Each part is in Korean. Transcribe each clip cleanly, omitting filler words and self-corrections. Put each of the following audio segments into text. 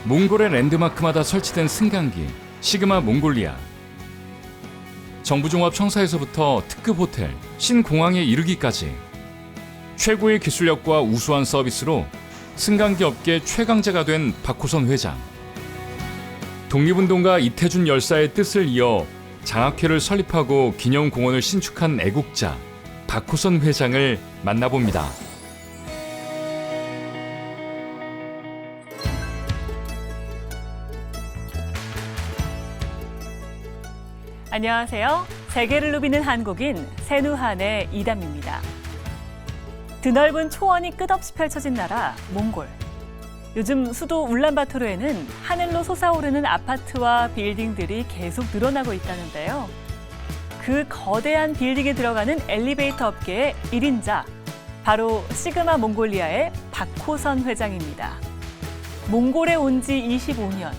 몽골의 랜드마크마다 설치된 승강기 시그마 몽골리아. 정부종합청사에서부터 특급 호텔, 신공항에 이르기까지 최고의 기술력과 우수한 서비스로 승강기 업계 최강자가 된 박호선 회장. 독립운동가 이태준 열사의 뜻을 이어 장학회를 설립하고 기념공원을 신축한 애국자 박호선 회장을 만나봅니다. 안녕하세요. 세계를 누비는 한국인 세누한의 이담입니다. 드넓은 초원이 끝없이 펼쳐진 나라 몽골. 요즘 수도 울란바토르에는 하늘로 솟아오르는 아파트와 빌딩들이 계속 늘어나고 있다는데요. 그 거대한 빌딩에 들어가는 엘리베이터 업계의 1인자, 바로 시그마 몽골리아의 박호선 회장입니다. 몽골에 온 지 25년.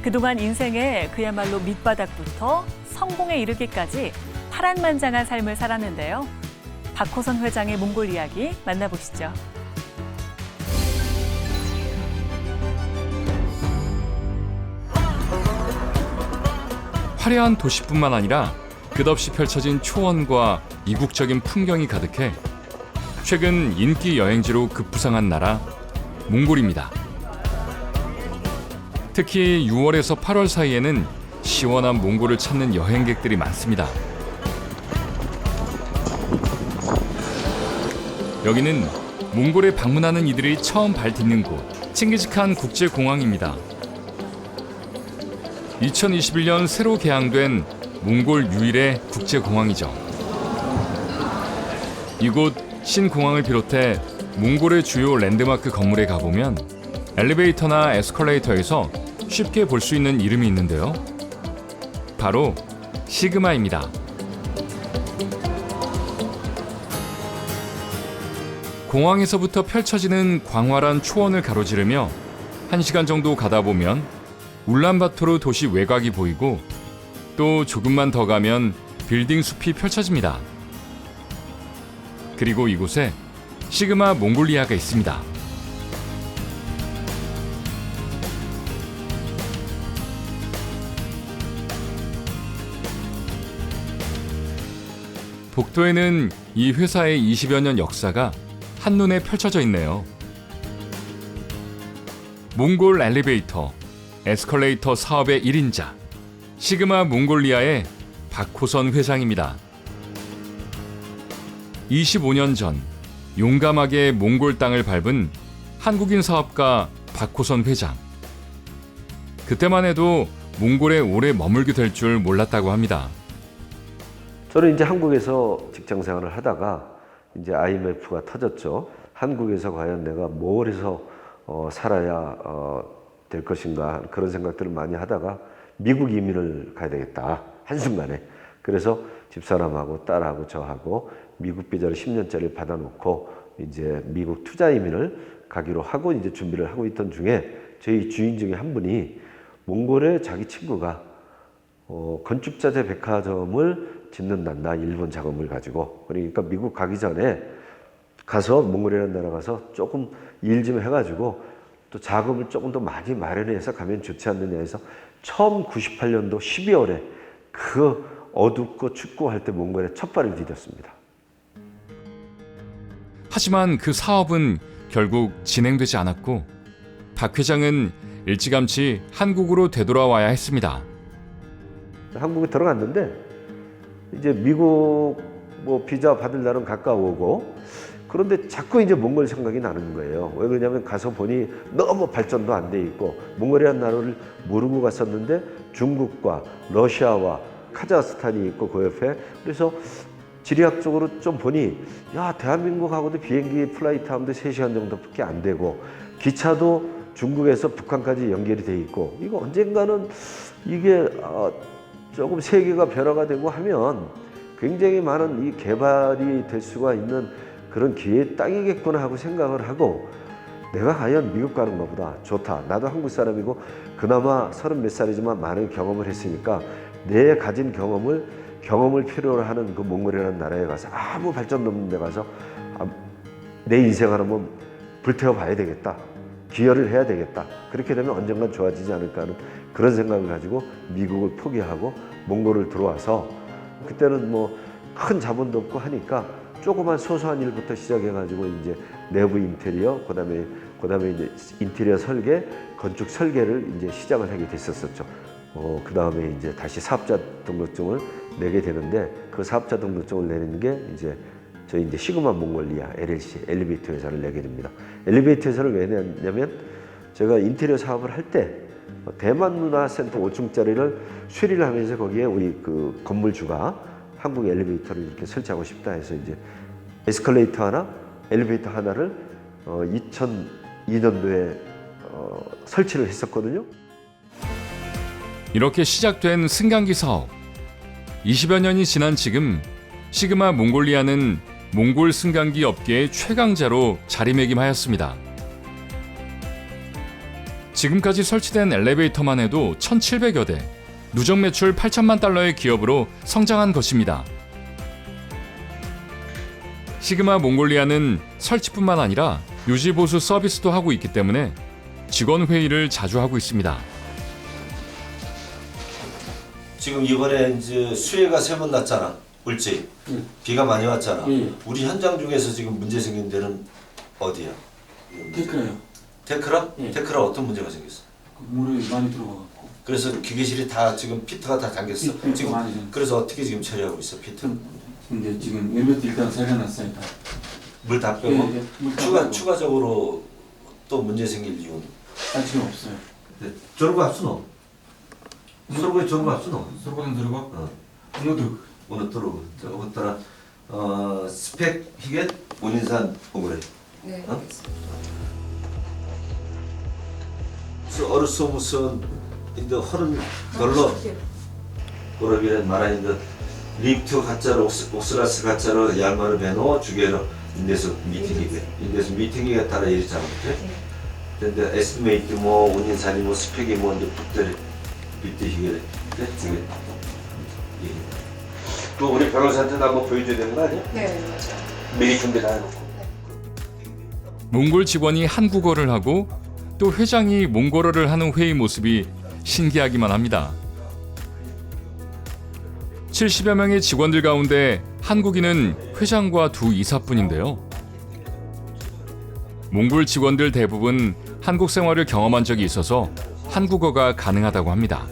그동안 인생의 그야말로 밑바닥부터 성공에 이르기까지 파란만장한 삶을 살았는데요. 박호선 회장의 몽골 이야기 만나보시죠. 화려한 도시뿐만 아니라 끝없이 펼쳐진 초원과 이국적인 풍경이 가득해 최근 인기 여행지로 급부상한 나라 몽골입니다. 특히 6월에서 8월 사이에는 시원한 몽골을 찾는 여행객들이 많습니다. 여기는 몽골에 방문하는 이들이 처음 발딛는 곳, 칭기즈칸 국제공항입니다. 2021년 새로 개항된 몽골 유일의 국제공항이죠. 이곳 신공항을 비롯해 몽골의 주요 랜드마크 건물에 가보면 엘리베이터나 에스컬레이터에서 쉽게 볼 수 있는 이름이 있는데요. 바로 시그마입니다. 공항에서부터 펼쳐지는 광활한 초원을 가로지르며 1시간 정도 가다 보면 울란바토르 도시 외곽이 보이고 또 조금만 더 가면 빌딩 숲이 펼쳐집니다. 그리고 이곳에 시그마 몽골리아가 있습니다. 복도에는 이 회사의 20여 년 역사가 한눈에 펼쳐져 있네요. 몽골 엘리베이터, 에스컬레이터 사업의 1인자, 시그마 몽골리아의 박호선 회장입니다. 25년 전 용감하게 몽골 땅을 밟은 한국인 사업가 박호선 회장. 그때만 해도 몽골에 오래 머물게 될 줄 몰랐다고 합니다. 저는 이제 한국에서 직장 생활을 하다가 이제 IMF가 터졌죠. 한국에서 과연 내가 뭘 해서 살아야 될 것인가 그런 생각들을 많이 하다가 미국 이민을 가야 되겠다 한순간에. 그래서 집사람하고 딸하고 저하고 미국 비자를 10년짜리를 받아놓고 이제 미국 투자 이민을 가기로 하고 이제 준비를 하고 있던 중에 저희 주인 중에 한 분이 몽골에 자기 친구가 건축자재 백화점을 짓는단다. 일본 자금을 가지고. 그러니까 미국 가기 전에 가서 몽골이라는 나라 가서 조금 일 좀 해가지고 또 자금을 조금 더 많이 마련해서 가면 좋지 않느냐 해서 처음 98년도 12월에 그 어둡고 춥고 할 때 몽골에 첫 발을 디뎠습니다. 하지만 그 사업은 결국 진행되지 않았고 박 회장은 일찌감치 한국으로 되돌아와야 했습니다. 한국에 들어갔는데 이제 미국 뭐 비자 받을 날은 가까워오고 그런데 자꾸 이제 몽골 생각이 나는 거예요. 왜 그러냐면 가서 보니 너무 발전도 안 돼 있고 몽골이라는 나라를 모르고 갔었는데 중국과 러시아와 카자흐스탄이 있고 그 옆에 그래서 지리학적으로 좀 보니 야 대한민국하고도 비행기 플라이트 하는데 3시간 정도밖에 안 되고 기차도 중국에서 북한까지 연결이 돼 있고 이거 언젠가는 이게 조금 세계가 변화가 되고 하면 굉장히 많은 이 개발이 될 수가 있는 그런 기회의 땅이겠구나 하고 생각을 하고 내가 과연 미국 가는 것보다 좋다. 나도 한국 사람이고 그나마 30몇 살이지만 많은 경험을 했으니까 내 가진 경험을 필요로 하는 그 몽골이라는 나라에 가서 아무 발전도 없는 데 가서 내 인생을 한번 불태워 봐야 되겠다. 기여를 해야 되겠다. 그렇게 되면 언젠간 좋아지지 않을까 하는 그런 생각을 가지고 미국을 포기하고 몽골을 들어와서 그때는 뭐 큰 자본도 없고 하니까 조그만 소소한 일부터 시작해가지고 이제 내부 인테리어, 그다음에 이제 인테리어 설계, 건축 설계를 이제 시작을 하게 됐었죠. 그 다음에 이제 다시 사업자 등록증을 내게 되는데 그 사업자 등록증을 내는 게 이제 저희 이제 시그마 몽골리아 LLC 엘리베이터 회사를 내게 됩니다. 엘리베이터 회사를 왜 냈냐면 제가 인테리어 사업을 할 때 대만 문화센터 5층짜리를 수리를 하면서 거기에 우리 그 건물주가 한국 엘리베이터를 이렇게 설치하고 싶다 해서 이제 에스컬레이터 하나, 엘리베이터 하나를 2002년도에 설치를 했었거든요. 이렇게 시작된 승강기 사업. 20여 년이 지난 지금 시그마 몽골리아는 몽골 승강기 업계의 최강자로 자리매김하였습니다. 지금까지 설치된 엘리베이터만 해도 1,700여 대, 누적 매출 8천만 달러의 기업으로 성장한 것입니다. 시그마 몽골리아는 설치뿐만 아니라 유지 보수 서비스도 하고 있기 때문에 직원 회의를 자주 하고 있습니다. 지금 이번에 이제 수해가 3번 났잖아. 울지. 비가 많이 왔잖아. 우리 현장 중에서 지금 문제 생긴 데는 어디야? 테크라요. 테크라? 예. 테크라 어떤 문제가 생겼어? 물이 많이 들어가갖고. 그래서 기계실이 다 지금 피트가 다 잠겼어. 예, 지금 많이 좀. 그래서 어떻게 지금 처리하고 있어 피트? 근데 지금 엘리베이터 일단 살려놨어요. 다. 물 다 빼고 물다 빼고. 추가적으로 또 문제 생길 이유는? 지금 없어요. 저런 거 합수 너? 서로에 저런 거 합수 너? 서로는 들어가. 어. 모두. 오늘 들어오고 저거 따라 스펙 히겟 원인산 오그래. 네, 어? 알겠습니다. Orası musun? İndi hırın 걸로 그러기는 말하는데 리프트 가짜로 옥스라스 가짜로 yarmarı beno 주게로 인데서 미팅이게 인데서 미팅이가 따라 이리 잡았대. 근데 에스티메이트 뭐 원인산이 뭐 스펙이 뭐 이제 붙들 비트 히게래. 되게 또 우리 변호사한테 한번 보여줘야 되는 거 아니야? 네, 맞아요. 미리 준비 다 해놓고. 몽골 직원이 한국어를 하고 또 회장이 몽골어를 하는 회의 모습이 신기하기만 합니다. 70여 명의 직원들 가운데 한국인은 회장과 두 이사뿐인데요. 몽골 직원들 대부분 한국 생활을 경험한 적이 있어서 한국어가 가능하다고 합니다.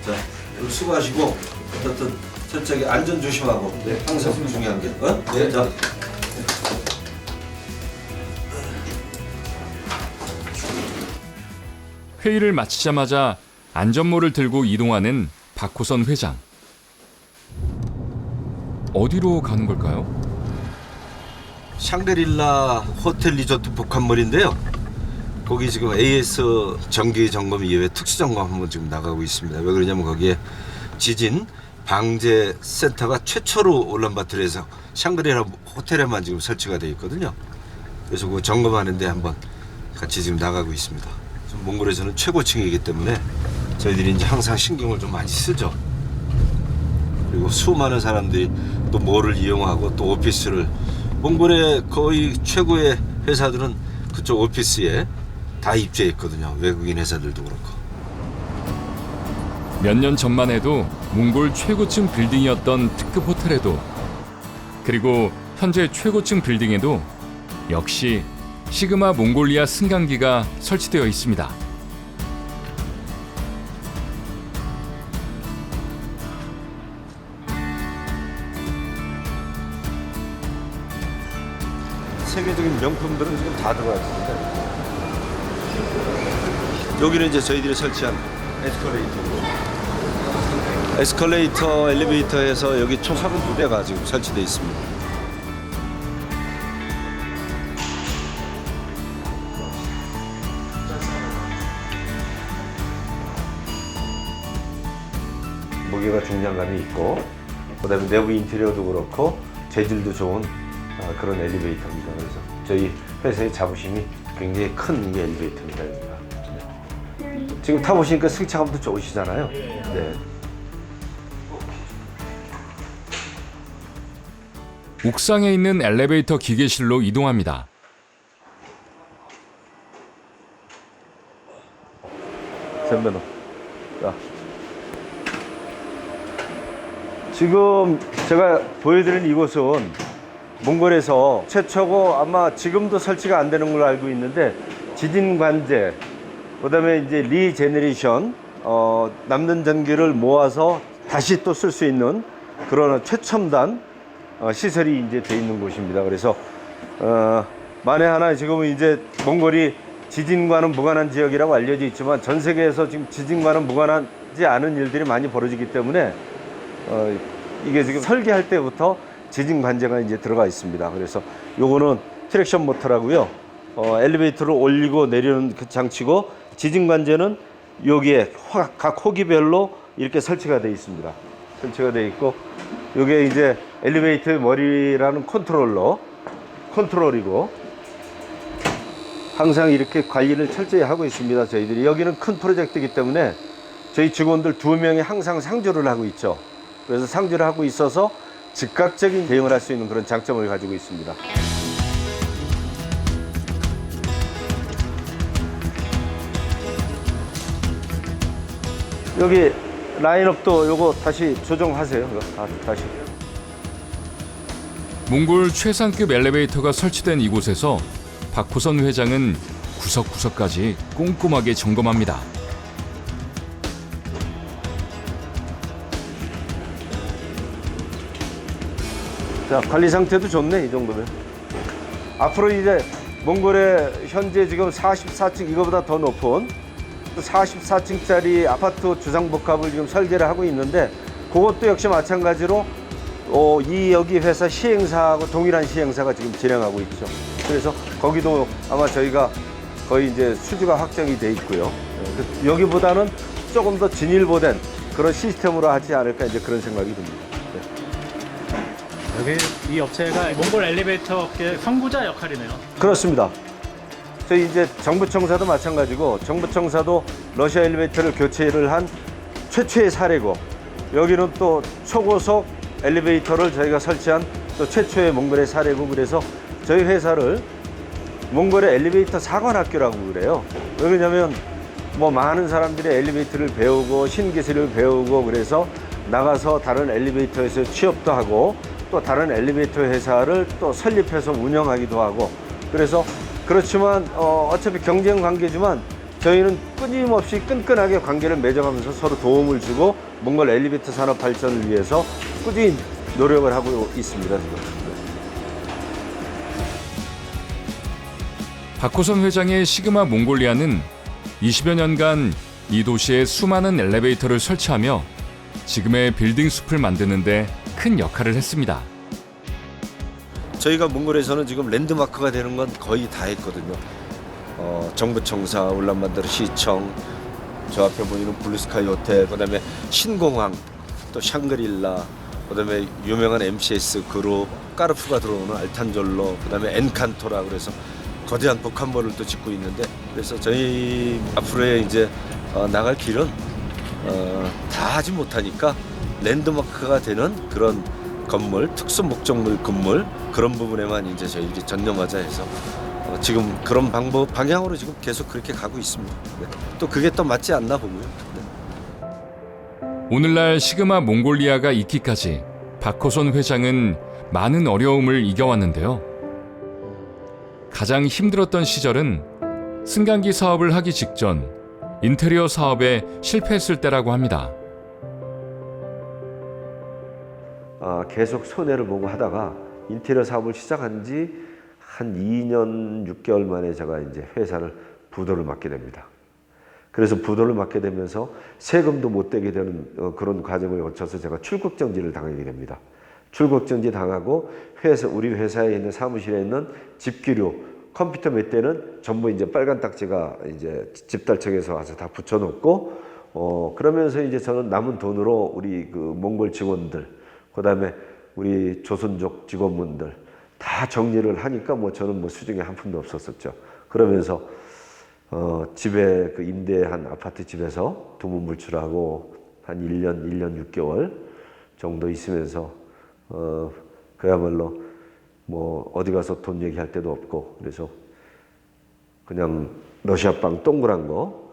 자, 그럼 수고하시고 어떤 철저하게 안전 조심하고 항상 중요한 게 네, 자. 회의를 마치자마자 안전모를 들고 이동하는 박호선 회장. 어디로 가는 걸까요? 샹그릴라 호텔 리조트 복합몰인데요. 거기 지금 AS 정기 점검 이외에 특수 점검 한번 지금 나가고 있습니다. 왜 그러냐면 거기에 지진 방제 센터가 최초로 울란바토르에서 샹그릴라 호텔에만 지금 설치가 되어 있거든요. 그래서 그 점검하는데 한번 같이 지금 나가고 있습니다. 지금 몽골에서는 최고층이기 때문에 저희들이 이제 항상 신경을 좀 많이 쓰죠. 그리고 수많은 사람들이 또 몰을 이용하고 또 오피스를 몽골의 거의 최고의 회사들은 그쪽 오피스에 다 입주해 있거든요. 외국인 회사들도 그렇고. 몇 년 전만 해도 몽골 최고층 빌딩이었던 특급 호텔에도 그리고 현재 최고층 빌딩에도 역시 시그마 몽골리아 승강기가 설치되어 있습니다. 세계적인 명품들은 지금 다 들어가 있습니다. 여기는 이제 저희들이 설치한 에스컬레이터, 엘리베이터에서 여기 총 32대가 지금 설치되어 있습니다. 무게가 중량감이 있고 그다음에 내부 인테리어도 그렇고 재질도 좋은 그런 엘리베이터입니다. 그래서 저희 회사의 자부심이 굉장히 큰 이 엘리베이터입니다. 여기가. 네. 지금 타보시니까 승차감도 좋으시잖아요. 네. 옥상에 있는 엘리베이터 기계실로 이동합니다. 선배님. 자. 지금 제가 보여드린 이곳은 몽골에서 최초고 아마 지금도 설치가 안 되는 걸로 알고 있는데 지진 관제, 그다음에 이제 리제너레이션, 남는 전기를 모아서 다시 또 쓸 수 있는 그런 최첨단 시설이 이제 돼 있는 곳입니다. 그래서 만에 하나 지금은 이제 몽골이 지진과는 무관한 지역이라고 알려져 있지만 전 세계에서 지금 지진과는 무관하지 않은 일들이 많이 벌어지기 때문에 이게 지금 설계할 때부터 지진 관제가 이제 들어가 있습니다. 그래서 요거는 트랙션 모터라고요. 엘리베이터를 올리고 내리는 그 장치고, 지진 관제는 여기에 각 호기별로 이렇게 설치가 되어 있습니다. 설치가 되어 있고, 요게 이제 엘리베이터의 머리라는 컨트롤이고, 항상 이렇게 관리를 철저히 하고 있습니다. 저희들이 여기는 큰 프로젝트이기 때문에 저희 직원들 2명이 항상 상주를 하고 있죠. 그래서 상주를 하고 있어서 즉각적인 대응을 할 수 있는 그런 장점을 가지고 있습니다. 여기 라인업도 요거 다시 조정하세요. 이거 다시. 몽골 최상급 엘리베이터가 설치된 이곳에서 박호선 회장은 구석구석까지 꼼꼼하게 점검합니다. 자, 관리 상태도 좋네, 이 정도면. 앞으로 이제 몽골에 현재 지금 44층, 이거보다 더 높은 44층짜리 아파트 주상복합을 지금 설계를 하고 있는데, 그것도 역시 마찬가지로 여기 회사 시행사하고 동일한 시행사가 지금 진행하고 있죠. 그래서 거기도 아마 저희가 거의 이제 수주가 확정이 돼 있고요. 여기보다는 조금 더 진일보된 그런 시스템으로 하지 않을까, 이제 그런 생각이 듭니다. 여기 이 업체가 몽골 엘리베이터 업계 선구자 역할이네요. 그렇습니다. 저희 이제 정부청사도 마찬가지고, 정부청사도 러시아 엘리베이터를 교체를 한 최초의 사례고, 여기는 또 초고속 엘리베이터를 저희가 설치한 또 최초의 몽골의 사례고, 그래서 저희 회사를 몽골의 엘리베이터 사관학교라고 그래요. 왜 그러냐면 뭐 많은 사람들이 엘리베이터를 배우고 신기술을 배우고, 그래서 나가서 다른 엘리베이터에서 취업도 하고 또 다른 엘리베이터 회사를 또 설립해서 운영하기도 하고, 그래서 그렇지만 어차피 경쟁 관계지만 저희는 끊임없이 끈끈하게 관계를 맺어가면서 서로 도움을 주고 몽골 엘리베이터 산업 발전을 위해서 꾸준히 노력을 하고 있습니다. 지금. 박호선 회장의 시그마 몽골리아는 20여 년간 이 도시에 수많은 엘리베이터를 설치하며 지금의 빌딩 숲을 만드는 데 큰 역할을 했습니다. 저희가 몽골에서는 지금 랜드마크가 되는 건 거의 다 했거든요. 정부청사, 울란바토르 시청, 저 앞에 보이는 블루스카이 호텔, 그다음에 신공항, 또 샹그릴라, 그다음에 유명한 MCS 그룹, 까르푸가 들어오는 알탄졸로, 그다음에 엔칸토라, 그래서 거대한 복합몰을 또 짓고 있는데, 그래서 저희 앞으로의 이제 나갈 길은 다 하지 못하니까 랜드마크가 되는 그런 건물, 특수 목적물 건물, 그런 부분에만 이제 저희들이 전념하자 해서 지금 그런 방향으로 지금 계속 그렇게 가고 있습니다. 네. 또 그게 또 맞지 않나 보고요. 네. 오늘날 시그마 몽골리아가 있기까지 박호선 회장은 많은 어려움을 이겨왔는데요. 가장 힘들었던 시절은 승강기 사업을 하기 직전 인테리어 사업에 실패했을 때라고 합니다. 계속 손해를 보고 하다가 인테리어 사업을 시작한 지 한 2년 6개월 만에 제가 이제 회사를 부도를 맞게 됩니다. 그래서 부도를 맞게 되면서 세금도 못 떼게 되는 그런 과정을 거쳐서 제가 출국 정지를 당하게 됩니다. 출국 정지 당하고 우리 회사에 있는 사무실에 있는 집기류, 컴퓨터 몇 대는 전부 이제 빨간 딱지가 이제 집달청에서 와서 다 붙여놓고, 그러면서 이제 저는 남은 돈으로 우리 그 몽골 직원들, 그다음에 우리 조선족 직원분들 다 정리를 하니까 뭐 저는 뭐 수중에 한 푼도 없었었죠. 그러면서 집에 그 임대한 아파트 집에서 두문불출하고 한 1년 6개월 정도 있으면서 그야말로 뭐 어디 가서 돈 얘기할 데도 없고 그래서 그냥 러시아빵 동그란 거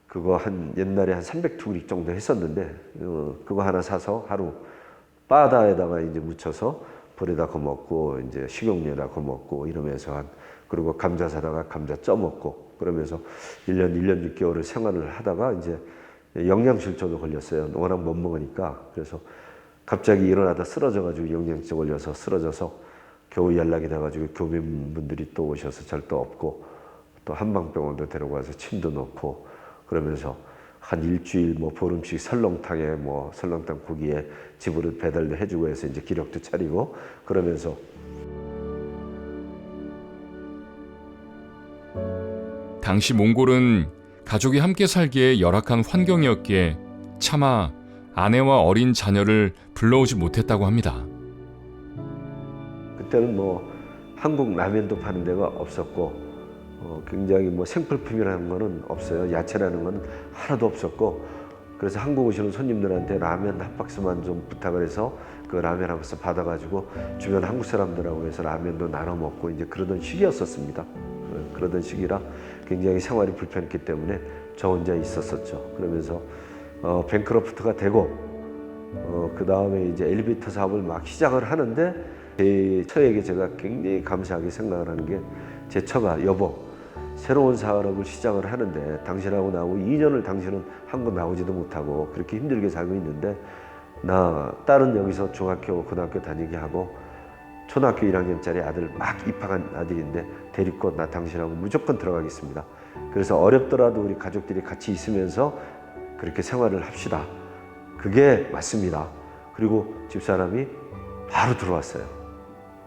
그거 한 옛날에 한 300투구리 정도 했었는데 그거 하나 사서 하루 바다에다가 이제 묻혀서 불에다 거먹고 이제 식용유에다 거먹고 이러면서 그리고 감자 사다가 감자 쪄먹고 그러면서 1년 6개월을 생활을 하다가 이제 영양실조도 걸렸어요. 워낙 못 먹으니까. 그래서 갑자기 일어나다 쓰러져가지고 영양실조 걸려서 쓰러져서 겨우 연락이 돼가지고 교민분들이 또 오셔서 절도 없고 또 한방병원도 데려가서 침도 넣고 그러면서 한 일주일 뭐 보름씩 설렁탕에 뭐 설렁탕 고기에 집으로 배달도 해주고 해서 이제 기력도 차리고 그러면서 당시 몽골은 가족이 함께 살기에 열악한 환경이었기에 차마 아내와 어린 자녀를 불러오지 못했다고 합니다. 그때는 뭐 한국 라면도 파는 데가 없었고 굉장히 뭐 생필품이라는 거는 없어요. 야채라는 건 하나도 없었고 그래서 한국 오시는 손님들한테 라면 한 박스만 좀 부탁을 해서 그 라면 한 박스 받아가지고 주변 한국 사람들하고 해서 라면도 나눠 먹고 이제 그러던 시기였었습니다. 그러던 시기라 굉장히 생활이 불편했기 때문에 저 혼자 있었었죠. 그러면서 뱅크러프트가 되고 그 다음에 이제 엘리베이터 사업을 막 시작을 하는데 제 처에게 제가 굉장히 감사하게 생각을 하는 게 제 처가 여보 새로운 사업을 시작을 하는데 당신하고 나하고 2년을 당신은 한국 나오지도 못하고 그렇게 힘들게 살고 있는데 나 딸은 여기서 중학교 고등학교 다니게 하고 초등학교 1학년짜리 아들 막 입학한 아들인데 데리고 나 당신하고 무조건 들어가겠습니다. 그래서 어렵더라도 우리 가족들이 같이 있으면서 그렇게 생활을 합시다. 그게 맞습니다. 그리고 집사람이 바로 들어왔어요.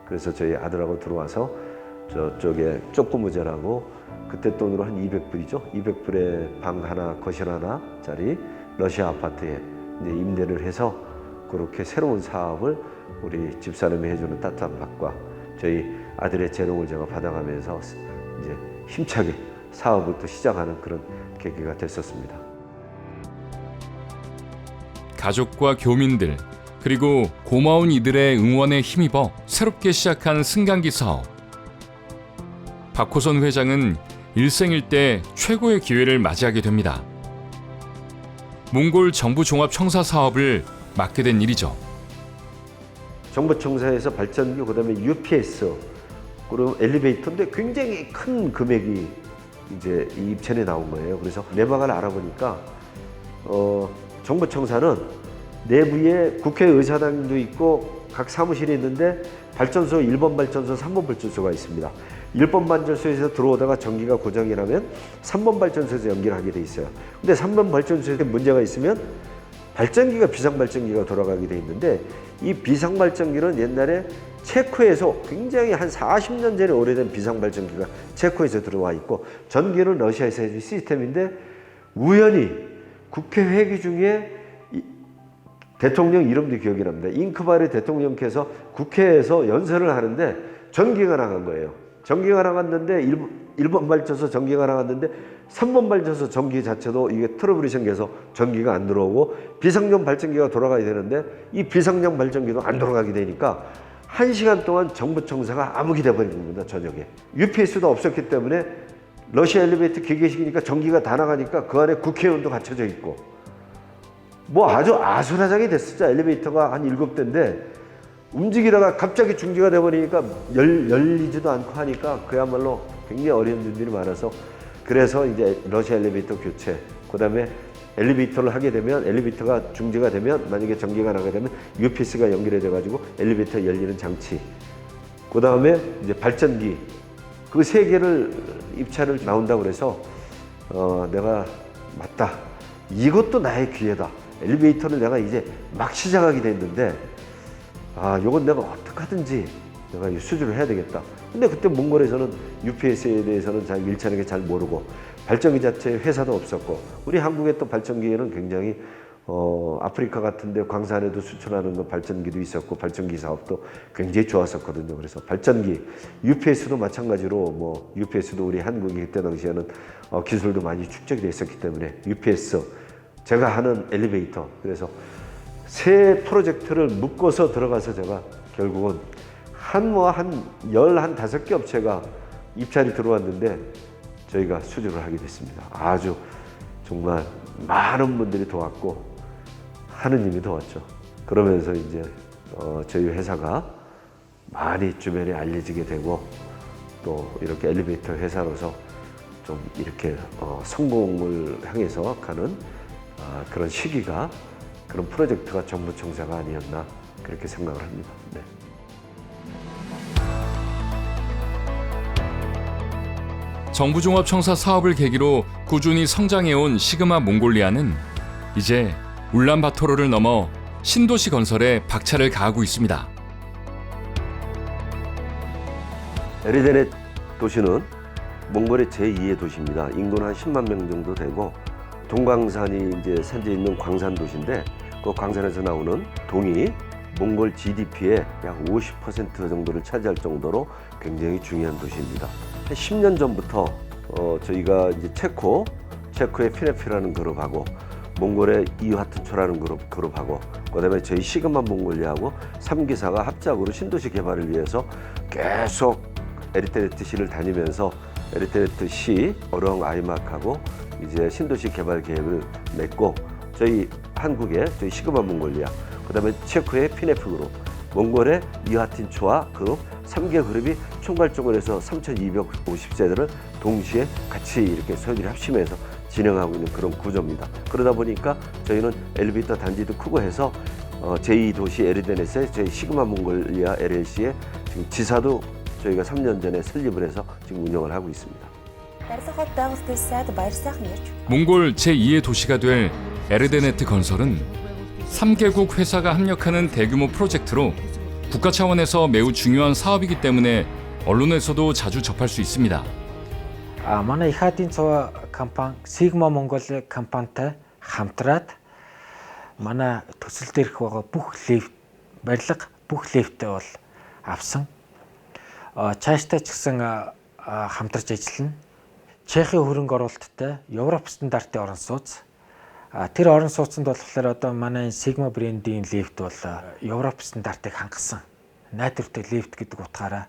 그래서 저희 아들하고 들어와서 저쪽에 쪼꼬무제라고 그때 돈으로 한 200불이죠. 200불에 방 하나, 거실 하나짜리 러시아 아파트에 이제 임대를 해서 그렇게 새로운 사업을 우리 집사람이 해주는 따뜻한 밥과 저희 아들의 재롱을 제가 받아가면서 이제 힘차게 사업을 또 시작하는 그런 계기가 됐었습니다. 가족과 교민들 그리고 고마운 이들의 응원에 힘입어 새롭게 시작한 승강기 사업. 박호선 회장은 일생일대 최고의 기회를 맞이하게 됩니다. 몽골 정부 종합 청사 사업을 맡게 된 일이죠. 정부청사에서 발전기 그다음에 UPS 그리고 엘리베이터인데 굉장히 큰 금액이 이제 이 입천에 나온 거예요. 그래서 내막을 알아보니까 정부청사는 내부에 국회의사당도 있고 각 사무실이 있는데 발전소 1번 발전소, 3번 발전소가 있습니다. 1번 발전소에서 들어오다가 전기가 고장이 나면 3번 발전소에서 연기를 하게 돼 있어요. 근데 3번 발전소에 문제가 있으면 발전기가 비상발전기가 돌아가게 돼 있는데 이 비상발전기는 옛날에 체코에서 굉장히 한 40년 전에 오래된 비상발전기가 체코에서 들어와 있고 전기는 러시아에서 해준 시스템인데 우연히 국회 회기 중에 대통령 이름도 기억이 납니다. 잉크바르 대통령께서 국회에서 연설을 하는데 전기가 나간 거예요. 전기가 나갔는데 1번 발전소 전기가 나갔는데 3번 발전소 전기 자체도 이게 트러블이 생겨서 전기가 안 들어오고 비상용 발전기가 돌아가야 되는데 이 비상용 발전기도 안 돌아가게 되니까 1시간 동안 정부청사가 암흑이 돼버린 겁니다. 저녁에. UPS도 없었기 때문에 러시아 엘리베이터 기계식이니까 전기가 다 나가니까 그 안에 국회의원도 갇혀져 있고 뭐 아주 아수라장이 됐었죠. 엘리베이터가 한 7대인데 움직이다가 갑자기 중지가 돼버리니까 열리지도 않고 하니까 그야말로 굉장히 어려운 일들이 많아서 그래서 이제 러시아 엘리베이터 교체 그다음에 엘리베이터를 하게 되면 엘리베이터가 중지가 되면 만약에 전기가 나게 되면 UPS가 연결이 돼가지고 엘리베이터 열리는 장치 그다음에 이제 발전기 그 3개를 입찰을 나온다고 그래서 내가 맞다 이것도 나의 기회다 엘리베이터를 내가 이제 막 시작하게 됐는데 요건 내가 어떻게 하든지 내가 수주를 해야 되겠다. 근데 그때 몽골에서는 UPS에 대해서는 잘 일치하는 게 잘 모르고 발전기 자체에 회사도 없었고 우리 한국의 또 발전기에는 굉장히 아프리카 같은데 광산에도 수출하는 거 발전기도 있었고 발전기 사업도 굉장히 좋았었거든요. 그래서 발전기 UPS도 마찬가지로 뭐 UPS도 우리 한국이 그때 당시에는 기술도 많이 축적이 됐었기 때문에 UPS 제가 하는 엘리베이터 그래서 새 프로젝트를 묶어서 들어가서 제가 결국은 한 15개 업체가 입찰이 들어왔는데 저희가 수주를 하게 됐습니다. 아주 정말 많은 분들이 도왔고 하느님이 도왔죠. 그러면서 이제 저희 회사가 많이 주변에 알려지게 되고 또 이렇게 엘리베이터 회사로서 좀 이렇게 성공을 향해서 가는 그런 시기가, 그런 프로젝트가 정부청사가 아니었나 그렇게 생각을 합니다. 네. 정부종합청사 사업을 계기로 꾸준히 성장해온 시그마 몽골리아는 이제 울란바토르를 넘어 신도시 건설에 박차를 가하고 있습니다. 에르데넷 도시는 몽골의 제2의 도시입니다. 인구는 한 10만 명 정도 되고, 동광산이 이제 산지에 있는 광산 도시인데, 그 광산에서 나오는 동이 몽골 GDP의 약 50% 정도를 차지할 정도로 굉장히 중요한 도시입니다. 한 10년 전부터 저희가 이제 체코의 피네피라는 그룹하고 몽골의 이하튼초라는 그룹하고 그다음에 저희 시그마 몽골리아하고 3기사가 합작으로 신도시 개발을 위해서 계속 에르데네트시를 다니면서 에르데네트시, 어렁 아이막하고 이제 신도시 개발 계획을 냈고, 저희 한국의 저희 시그마 몽골리아, 그다음에 체코의 피네프 그룹, 몽골의 이하틴초와 그룹 3개 그룹이 총괄적으로 해서 3,250세대를 동시에 같이 이렇게 소유를 합심해서 진행하고 있는 그런 구조입니다. 그러다 보니까 저희는 엘리베이터 단지도 크고 해서 제2도시 에르데넷의 저희 시그마 몽골리아 LLC의 지금 지사도 저희가 3년 전에 설립을 해서 지금 운영을 하고 있습니다. 몽골 제2의 도시가 될 에르데네트 건설은 3개국 회사가 협력하는 대규모 프로젝트로 국가 차원에서 매우 중요한 사업이기 때문에 언론에서도 자주 접할 수 있습니다. манай их хатын цоо компани Sigma Mongolia компанитай хамтраад манай төсөл дээрх байгаа бүх лифт барилга бүх лифтээ бол авсан. Цаашдаа ч гэсэн хамтарч ажиллана. Чехийн хөрөнгө оруулалттай Европ стандартын орон сууц. Тэр орон сууцнд болохоор одоо манай Sigma брендийн лифт бол Европ стандартыг хангасан. Найдвартай лифт гэдэг утгаараа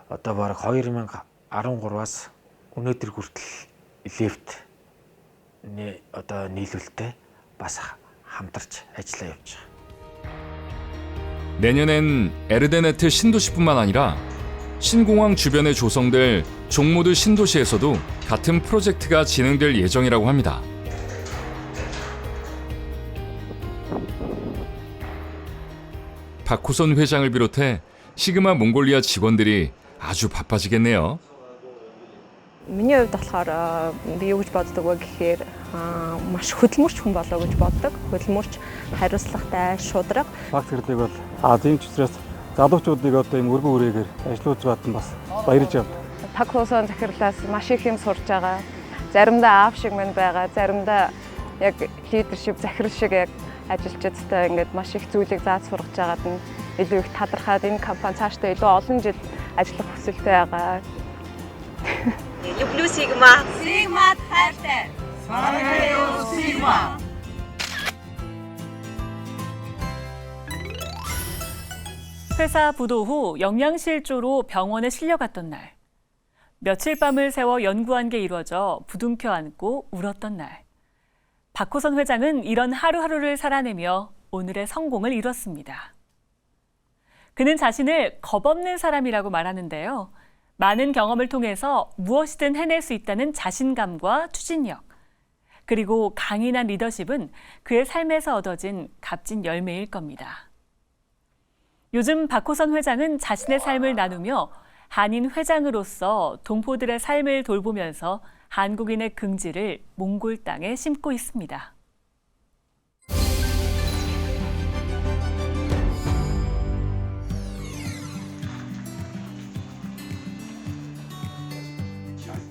одоо бараг 2013-аас өнөөдөр хүртэл лифтний одоо нийлүүлэлтэд бас хамтарч ажиллаа явж байгаа. 내년엔 에르데네트 신도시뿐만 아니라 신공항 주변에 조성될 종모드 신도시에서도 같은 프로젝트가 진행될 예정이라고 합니다. 박호선 회장을 비롯해 시그마 몽골리아 직원들이 아주 바빠지겠네요. Миний хувьд болохоор би юу гэж боддог вэ гэхээр маш хөдөлмөрч хүн болоо гэж боддог. Хөдөлмөрч, хариуцлагатай, шударга. Факт гэдэг бол тийм ч учраас залуучуудыг одоо ийм өргөн үрээгээр ажиллуулж бадан бас баярлж байна. Пакхосон захирлаас маш их юм сурж байгаа. Заримдаа аав шиг мань байгаа, заримдаа яг лидершип захирал шиг яг ажилчдтай ингээд маш их зүйлийг зааж сургаж байгаад нь илүү их талархаад энэ компани цаашдаа илүү олон жил ажиллах хүсэлтэй байгаа. Люблю Sigma. Sigma хайртай. 사랑해요 Sigma. 회사 부도 후 영양실조로 병원에 실려갔던 날. 며칠 밤을 새워 연구한 게 이루어져 부둥켜 안고 울었던 날. 박호선 회장은 이런 하루하루를 살아내며 오늘의 성공을 이뤘습니다. 그는 자신을 겁없는 사람이라고 말하는데요. 많은 경험을 통해서 무엇이든 해낼 수 있다는 자신감과 추진력, 그리고 강인한 리더십은 그의 삶에서 얻어진 값진 열매일 겁니다. 요즘 박호선 회장은 자신의 삶을 나누며 한인 회장으로서 동포들의 삶을 돌보면서 한국인의 긍지를 몽골 땅에 심고 있습니다.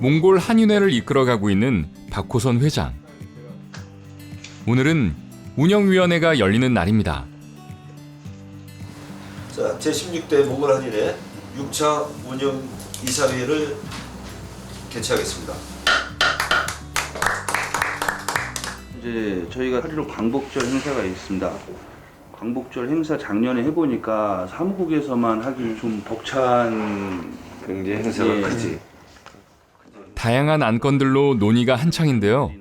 몽골 한인회를 이끌어가고 있는 박호선 회장. 오늘은 운영위원회가 열리는 날입니다. 자, 제16대 몽골 한인회 6차 운영 이사회를 개최하겠습니다. 이제 저희가 8.15 광복절 행사가 있습니다. 광복절 행사 작년에 해보니까 사무국에서만 하기 좀 벅찬 굉장히 행사가 예. 크지. 다양한 안건들로 논의가 한창인데요.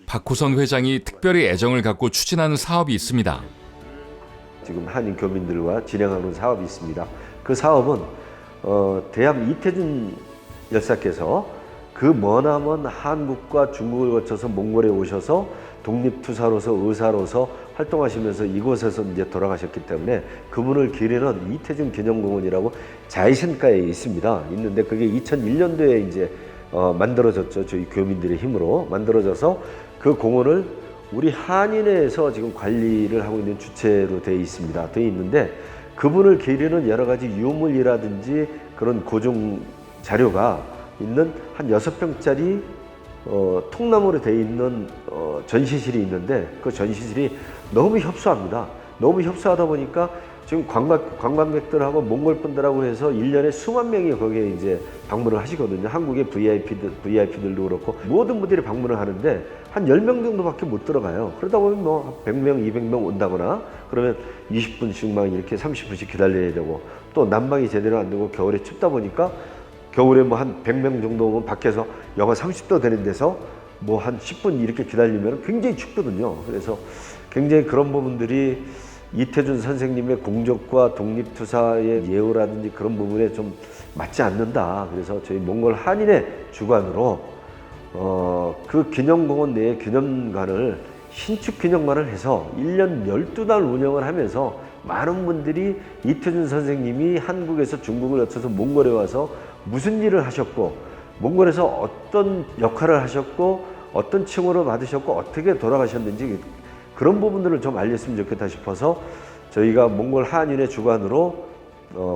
박호선 회장이 특별히 애정을 갖고 추진하는 사업이 있습니다. 지금 한인 교민들과 진행하는 사업이 있습니다. 그 사업은 대함 이태준 열사께서 그 머나먼 한국과 중국을 거쳐서 몽골에 오셔서 독립투사로서 의사로서 활동하시면서 이곳에서 이제 돌아가셨기 때문에 그분을 기리는 이태준 기념공원이라고 자이센가에 있는데 그게 2001년도에 이제 만들어졌죠. 저희 교민들의 힘으로 만들어져서 그 공원을 우리 한인회에서 지금 관리를 하고 있는 주체로 되어 있습니다. 되어 있는데 그분을 기리는 여러 가지 유물이라든지 그런 고증 자료가 있는 한 6평짜리 통나무로 되어 있는 전시실이 있는데 그 전시실이 너무 협소합니다. 너무 협소하다 보니까 지금 관광객들하고 몽골 분들하고 해서 1년에 수만 명이 거기에 이제 방문을 하시거든요. 한국의 VIP들도 그렇고 모든 분들이 방문을 하는데 한 10명 정도밖에 못 들어가요. 그러다 보면 뭐 100명, 200명 온다거나 그러면 20분씩만 이렇게 30분씩 기다려야 되고 또 난방이 제대로 안 되고 겨울에 춥다 보니까 겨울에 뭐 한 100명 정도 오면 밖에서 영하 30도 되는 데서 뭐 한 10분 이렇게 기다리면 굉장히 춥거든요. 그래서 굉장히 그런 부분들이 이태준 선생님의 공적과 독립투사의 예우라든지 그런 부분에 좀 맞지 않는다. 그래서 저희 몽골 한인의 주관으로 그 기념공원 내에 기념관을 신축 기념관을 해서 1년 12달 운영을 하면서 많은 분들이 이태준 선생님이 한국에서 중국을 거쳐서 몽골에 와서 무슨 일을 하셨고 몽골에서 어떤 역할을 하셨고 어떤 칭호를 받으셨고 어떻게 돌아가셨는지 그런 부분들을 좀 알렸으면 좋겠다 싶어서 저희가 몽골 한인의 주관으로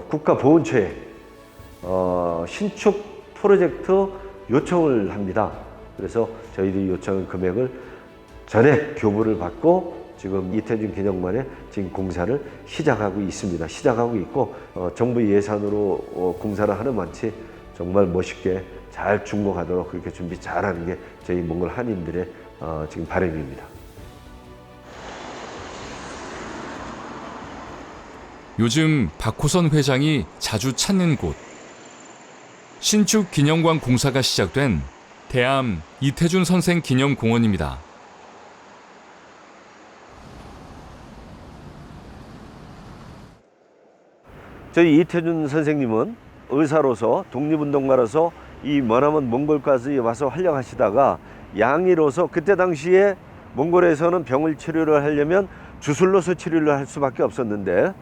국가보훈처에 신축 프로젝트 요청을 합니다. 그래서 저희들이 요청한 금액을 전액 교부를 받고 지금 이태준 기념관에 지금 공사를 시작하고 있습니다. 시작하고 있고 정부 예산으로 공사를 하는 만치 정말 멋있게 잘 준공하도록 그렇게 준비 잘하는 게 저희 몽골 한인들의 지금 바람입니다. 요즘 박호선 회장이 자주 찾는 곳. 신축 기념관 공사가 시작된 대암 이태준 선생 기념공원입니다. 저희 이태준 선생님은 의사로서 독립운동가로서 이 머나먼 몽골까지 와서 활약하시다가 양의로서 그때 당시에 몽골에서는 병을 치료를 하려면 주술로서 치료를 할 수밖에 없었는데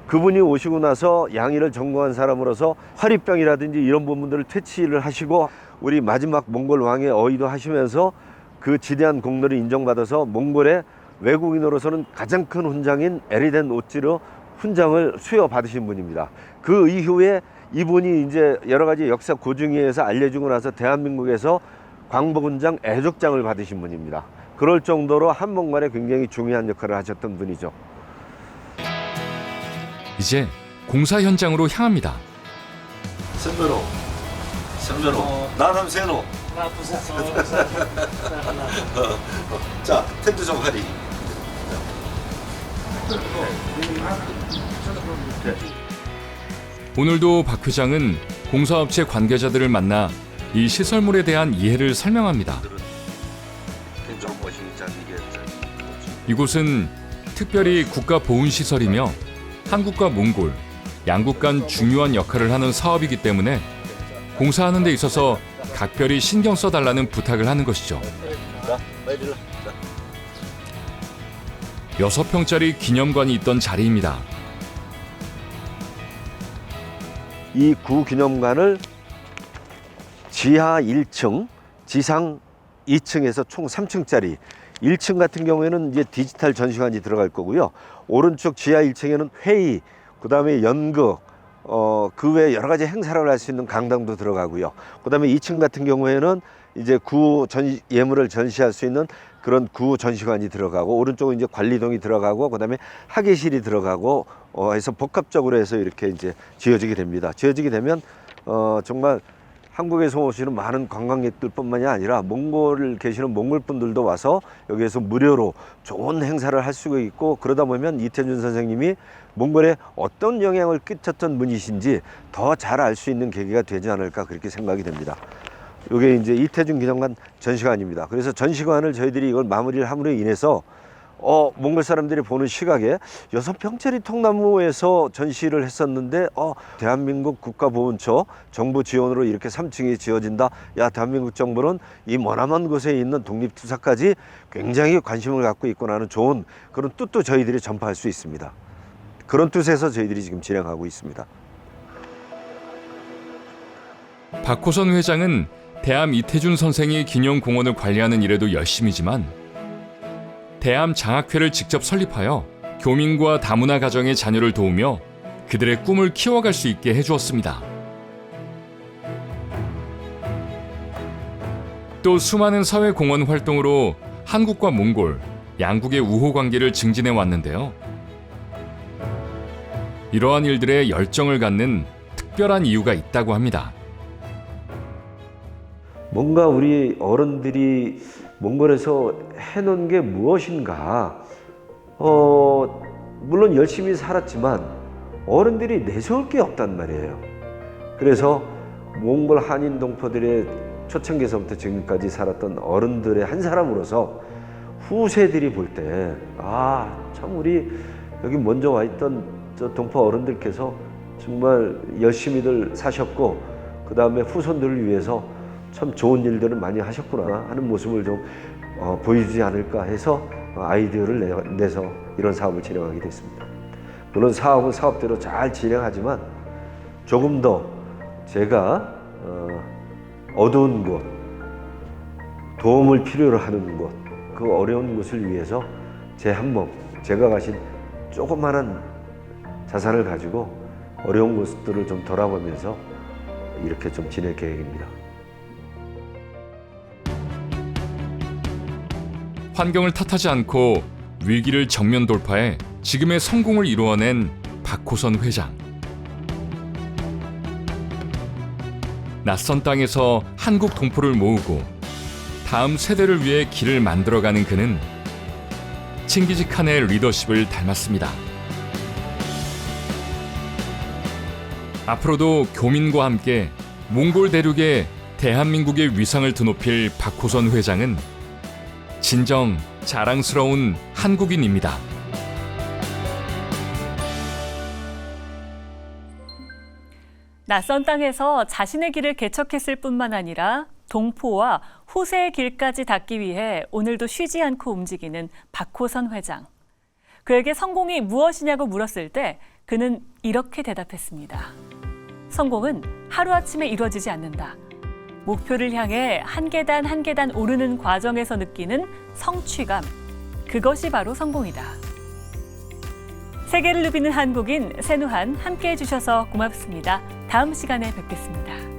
그분이 오시고 나서 양의를 전공한 사람으로서 화리병이라든지 이런 부분들을 퇴치를 하시고 우리 마지막 몽골 왕의 어의도 하시면서 그 지대한 공로를 인정받아서 몽골의 외국인으로서는 가장 큰 훈장인 에리덴 오찌르 훈장을 수여받으신 분입니다. 그 이후에 이분이 이제 여러 가지 역사 고증에 의해서 알려지고 나서 대한민국에서 광복훈장 애족장을 받으신 분입니다. 그럴 정도로 한복만에 굉장히 중요한 역할을 하셨던 분이죠. 이제 공사 현장으로 향합니다. 선배로 나남 세노 자 텐트 좀 하리 오늘도 박 회장은 공사업체 관계자들을 만나 이 시설물에 대한 이해를 설명합니다. 이곳은 특별히 국가보훈시설이며 한국과 몽골, 양국 간 중요한 역할을 하는 사업이기 때문에 공사하는 데 있어서 각별히 신경 써달라는 부탁을 하는 것이죠. 6평짜리 기념관이 있던 자리입니다. 이 구기념관을 지하 1층, 지상 2층에서 총 3층짜리 1층 같은 경우에는 이제 디지털 전시관이 들어갈 거고요. 오른쪽 지하 1층에는 회의, 그다음에 연극, 그 외에 여러 가지 행사를 할 수 있는 강당도 들어가고요. 그다음에 2층 같은 경우에는 이제 예물을 전시할 수 있는 그런 구 전시관이 들어가고 오른쪽은 이제 관리동이 들어가고 그다음에 학예실이 들어가고 해서 복합적으로 해서 이렇게 이제 지어지게 됩니다. 지어지게 되면 정말 한국에서 오시는 많은 관광객들뿐만이 아니라 몽골 계시는 몽골 분들도 와서 여기에서 무료로 좋은 행사를 할 수가 있고, 그러다 보면 이태준 선생님이 몽골에 어떤 영향을 끼쳤던 분이신지 더 잘 알 수 있는 계기가 되지 않을까 그렇게 생각이 됩니다. 이게 이제 이태준 기념관 전시관입니다. 그래서 전시관을 저희들이 이걸 마무리를 함으로 인해서 몽골 사람들이 보는 시각에 6평짜리 통나무에서 전시를 했었는데 대한민국 국가보훈처 정부 지원으로 이렇게 3층이 지어진다. 야, 대한민국 정부는 이 머나먼 곳에 있는 독립투사까지 굉장히 관심을 갖고 있구나 하는 좋은 그런 뜻도 저희들이 전파할 수 있습니다. 그런 뜻에서 저희들이 지금 진행하고 있습니다. 박호선 회장은 대암 이태준 선생이 기념공원을 관리하는 일에도 열심이지만 대암 장학회를 직접 설립하여 교민과 다문화 가정의 자녀를 도우며 그들의 꿈을 키워갈 수 있게 해주었습니다. 또 수많은 사회공헌 활동으로 한국과 몽골, 양국의 우호 관계를 증진해 왔는데요. 이러한 일들에 열정을 갖는 특별한 이유가 있다고 합니다. 뭔가 우리 어른들이 몽골에서 해놓은 게 무엇인가. 물론 열심히 살았지만 어른들이 내세울 게 없단 말이에요. 그래서 몽골 한인 동포들의 초창기에서부터 지금까지 살았던 어른들의 한 사람으로서 후세들이 볼 때 참 우리 여기 먼저 와 있던 저 동포 어른들께서 정말 열심히들 사셨고, 그 다음에 후손들을 위해서 참 좋은 일들을 많이 하셨구나 하는 모습을 좀 보여주지 않을까 해서 아이디어를 내서 이런 사업을 진행하게 됐습니다. 물론 사업은 사업대로 잘 진행하지만 조금 더 제가 어두운 곳, 도움을 필요로 하는 곳, 그 어려운 곳을 위해서 제 한 몸, 제가 가진 조그마한 자산을 가지고 어려운 곳들을 좀 돌아보면서 이렇게 좀 지낼 계획입니다. 환경을 탓하지 않고 위기를 정면 돌파해 지금의 성공을 이루어낸 박호선 회장. 낯선 땅에서 한국 동포를 모으고 다음 세대를 위해 길을 만들어가는 그는 칭기즈칸의 리더십을 닮았습니다. 앞으로도 교민과 함께 몽골 대륙에 대한민국의 위상을 드높일 박호선 회장은 진정 자랑스러운 한국인입니다. 낯선 땅에서 자신의 길을 개척했을 뿐만 아니라 동포와 후세의 길까지 닿기 위해 오늘도 쉬지 않고 움직이는 박호선 회장. 그에게 성공이 무엇이냐고 물었을 때 그는 이렇게 대답했습니다. 성공은 하루아침에 이루어지지 않는다. 목표를 향해 한 계단 한 계단 오르는 과정에서 느끼는 성취감. 그것이 바로 성공이다. 세계를 누비는 한국인 세누한 함께해 주셔서 고맙습니다. 다음 시간에 뵙겠습니다.